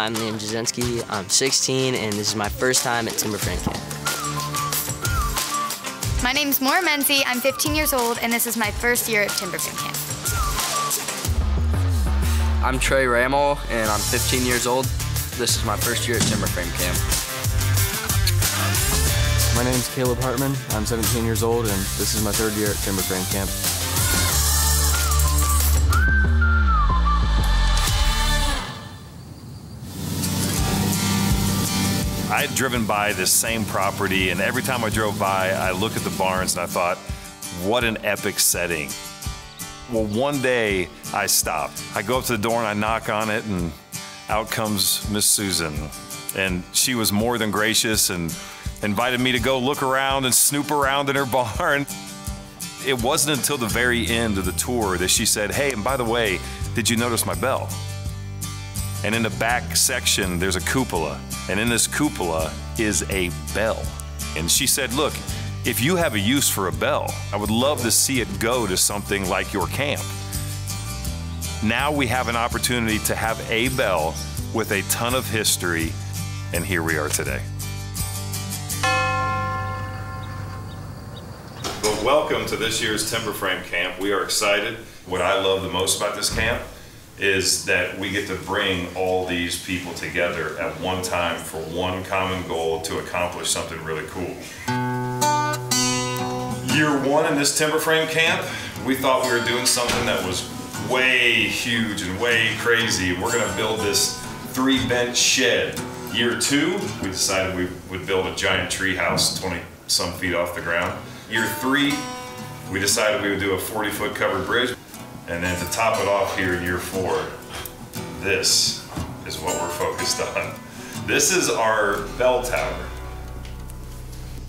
I'm Liam Jasinski. I'm 16, and this is my first time at Timber Frame Camp. My name's Maura Menzie. I'm 15 years old, and this is my first year at Timber Frame Camp. I'm Trey Ramel, and I'm 15 years old. This is my first year at Timber Frame Camp. My name's Caleb Hartman. I'm 17 years old, and this is my third year at Timber Frame Camp. I had driven by this same property, and every time I drove by, I looked at the barns and I thought, what an epic setting. Well, one day I stopped. I go up to the door and I knock on it, and out comes Miss Susan. And she was more than gracious and invited me to go look around and snoop around in her barn. It wasn't until the very end of the tour that she said, hey, and by the way, did you notice my bell? And in the back section, there's a cupola. And in this cupola is a bell. And she said, look, if you have a use for a bell, I would love to see it go to something like your camp. Now we have an opportunity to have a bell with a ton of history, and here we are today. Well, welcome to this year's Timber Frame Camp. We are excited. What I love the most about this camp is that we get to bring all these people together at one time for one common goal to accomplish something really cool. Year one in this Timber Frame Camp, we thought we were doing something that was way huge and way crazy. We're gonna build this 3-bench shed. Year two, we decided we would build a giant tree house 20-some feet off the ground. Year three, we decided we would do a 40-foot covered bridge. And then to top it off here in year four, this is what we're focused on. This is our bell tower.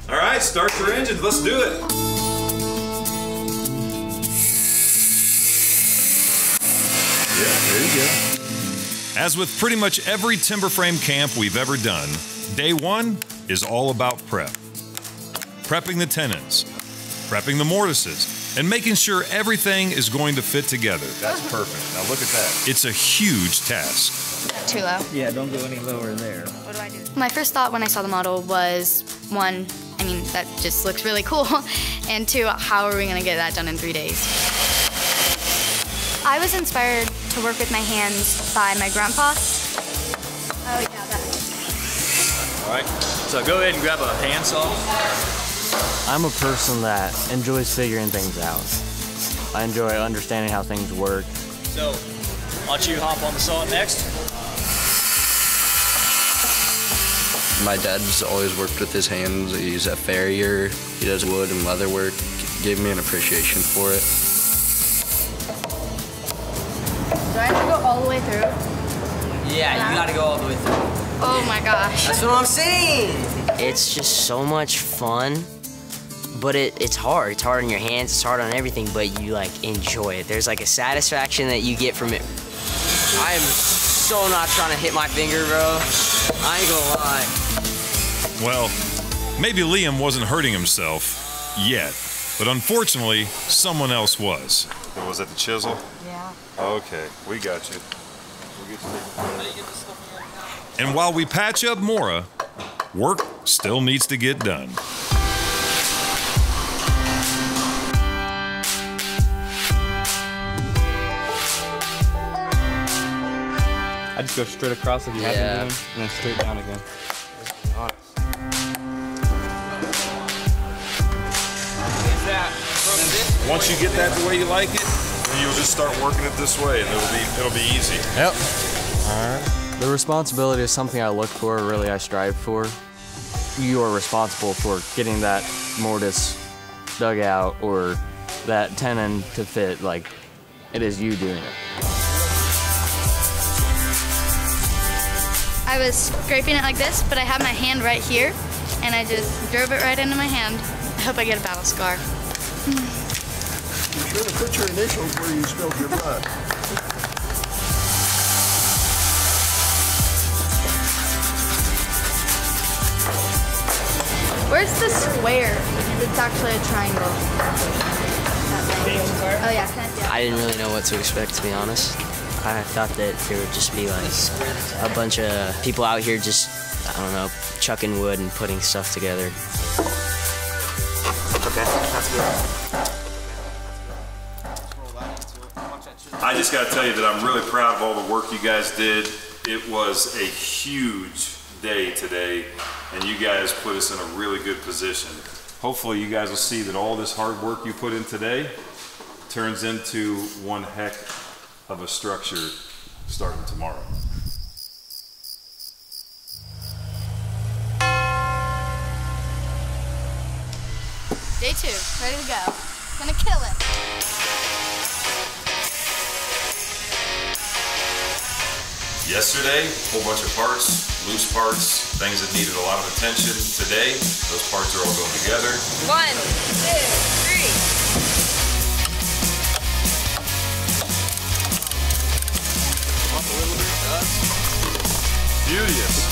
All right, start your engines, let's do it. Yeah, there you go. As with pretty much every timber frame camp we've ever done, day one is all about prep. Prepping the tenons, prepping the mortises, and making sure everything is going to fit together. That's perfect. Now look at that. It's a huge task. Too low. Yeah, don't go any lower there. What do I do? My first thought when I saw the model was, one, I mean, that just looks really cool. And two, how are we gonna get that done in 3 days? I was inspired to work with my hands by my grandpa. Oh yeah, that. All right, so go ahead and grab a handsaw. I'm a person that enjoys figuring things out. I enjoy understanding how things work. So, why don't you hop on the saw next? My dad's always worked with his hands. He's a farrier. He does wood and leather work. Gave me an appreciation for it. Do I have to go all the way through? Yeah, you gotta go all the way through. Oh my gosh. That's what I'm saying! It's just so much fun, but it's hard. It's hard on your hands, it's hard on everything, but you like enjoy it. There's like a satisfaction that you get from it. I am so not trying to hit my finger, bro. I ain't gonna lie. Well, maybe Liam wasn't hurting himself yet, but unfortunately, someone else was. Was that the chisel? Yeah. Okay, we got you. And while we patch up Maura, work still needs to get done. I just go straight across like you have been doing, and then straight down again. Once you get that the way you like it, then you'll just start working it this way, and it'll be easy. Yep. All right. The responsibility is something I look for, really I strive for. You are responsible for getting that mortise dug out or that tenon to fit, like it is you doing it. I was scraping it like this, but I had my hand right here, and I just drove it right into my hand. I hope I get a battle scar. You should have put your initials where you spilled your blood. Where's the square? It's actually a triangle. Oh yeah, can I see it? I didn't really know what to expect, to be honest. I thought that there would just be like a bunch of people out here just, I don't know, chucking wood and putting stuff together. Okay, that's good. I just got to tell you that I'm really proud of all the work you guys did. It was a huge day today, and you guys put us in a really good position. Hopefully you guys will see that all this hard work you put in today turns into one heck of a structure starting tomorrow. Day 2, ready to go. Gonna kill it. Yesterday, a whole bunch of parts, loose parts, things that needed a lot of attention. Today, those parts are all going together. 1, 2, 3. Beauteous.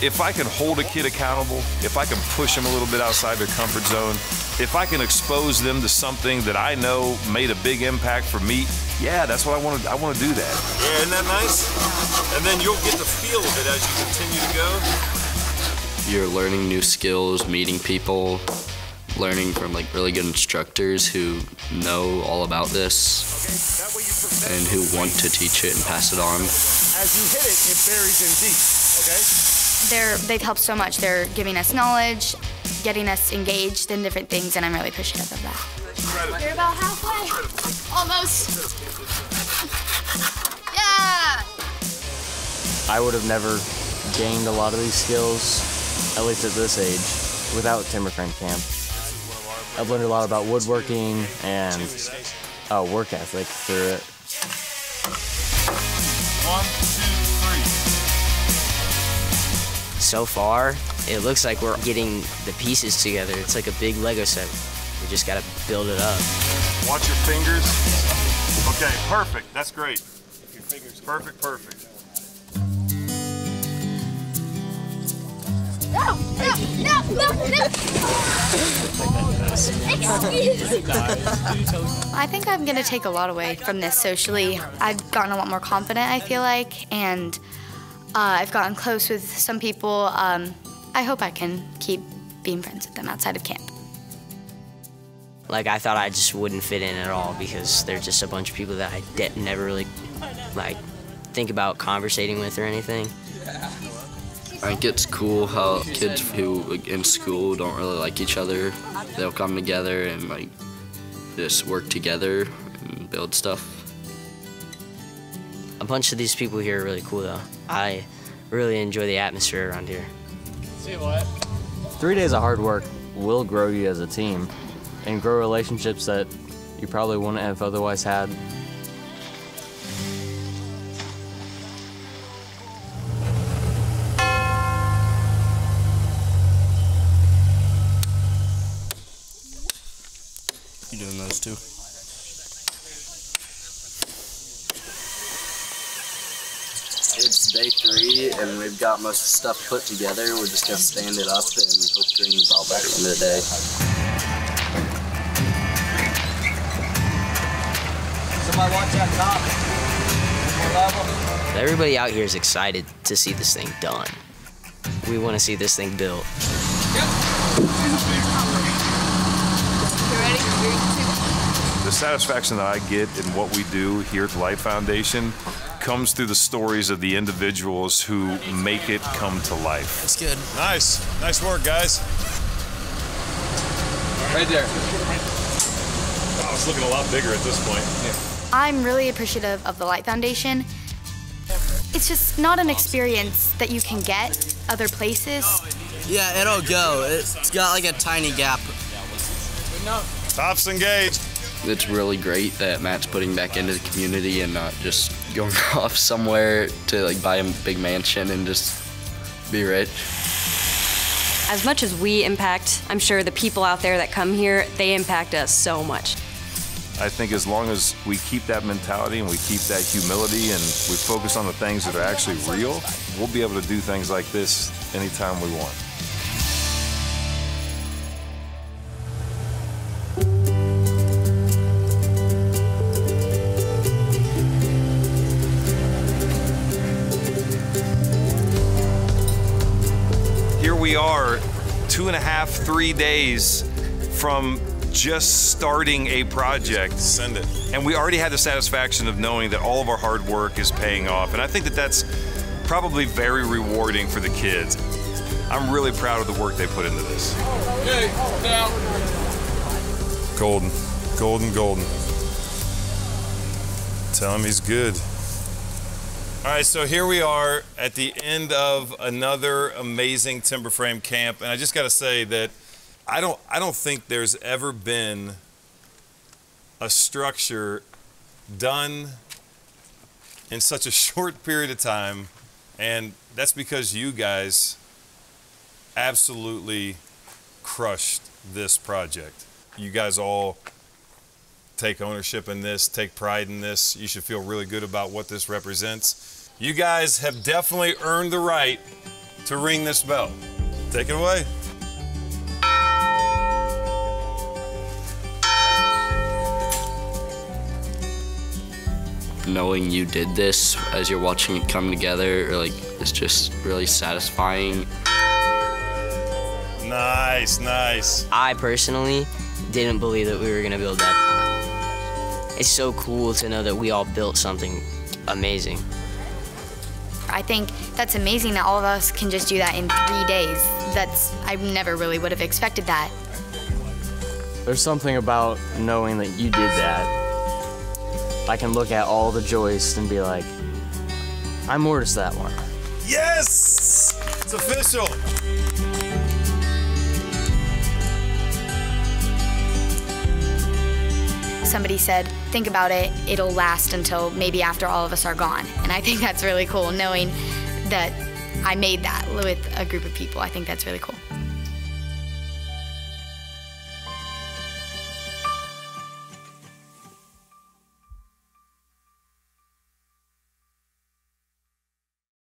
If I can hold a kid accountable, if I can push them a little bit outside their comfort zone, if I can expose them to something that I know made a big impact for me, yeah, that's what I want to do that. Yeah, isn't that nice? And then you'll get the feel of it as you continue to go. You're learning new skills, meeting people, learning from like really good instructors who know all about this and who want to teach it and pass it on. As you hit it, it buries in deep, okay? They've helped so much. They're giving us knowledge, getting us engaged in different things, and I'm really appreciative of that. You're about halfway. Almost. Yeah! I would have never gained a lot of these skills, at least at this age, without Timberfriend Camp. I've learned a lot about woodworking and work ethic through it. 1, 2, 3. So far, it looks like we're getting the pieces together. It's like a big Lego set. We just gotta build it up. Watch your fingers. Okay, perfect. That's great. Perfect, perfect. No! I think I'm gonna take a lot away from this socially. I've gotten a lot more confident, I feel like, and I've gotten close with some people. I hope I can keep being friends with them outside of camp. Like, I thought I just wouldn't fit in at all because they're just a bunch of people that I never really, like, think about conversating with or anything. I think it's cool how kids who in school don't really like each other, they'll come together and like just work together and build stuff. A bunch of these people here are really cool though. I really enjoy the atmosphere around here. See what? 3 days of hard work will grow you as a team and grow relationships that you probably wouldn't have otherwise had. You doing those two? It's day 3 and we've got most of the stuff put together. We're just gonna stand it up and hope to bring the ball back at the end of the day. Somebody watch that top. More level. Everybody out here is excited to see this thing done. We want to see this thing built. The satisfaction that I get in what we do here at the Light Foundation comes through the stories of the individuals who make it come to life. That's good. Nice. Nice work, guys. Right there. Wow, it's looking a lot bigger at this point. Yeah. I'm really appreciative of the Light Foundation. It's just not an experience that you can get other places. Yeah, it'll go. It's got like a tiny gap. Tops engaged. It's really great that Matt's putting back into the community and not just going off somewhere to like buy a big mansion and just be rich. As much as we impact, I'm sure the people out there that come here, they impact us so much. I think as long as we keep that mentality and we keep that humility and we focus on the things that are actually real, we'll be able to do things like this anytime we want. we are 2.5, 3 days from just starting a project. Send it. And we already had the satisfaction of knowing that all of our hard work is paying off. And I think that that's probably very rewarding for the kids. I'm really proud of the work they put into this. Okay, now. Golden, golden, golden. Tell him he's good. All right, so here we are at the end of another amazing timber frame camp. And I just gotta say that I don't think there's ever been a structure done in such a short period of time, and that's because you guys absolutely crushed this project. You guys all take ownership in this, take pride in this. You should feel really good about what this represents. You guys have definitely earned the right to ring this bell. Take it away. Knowing you did this as you're watching it come together, like, it's just really satisfying. Nice, nice. I personally didn't believe that we were gonna build that. It's so cool to know that we all built something amazing. I think that's amazing that all of us can just do that in 3 days. I never really would have expected that. There's something about knowing that you did that. I can look at all the joists and be like, I mortised that one. Yes! It's official. Somebody said, think about it, it'll last until maybe after all of us are gone. And I think that's really cool, knowing that I made that with a group of people. I think that's really cool.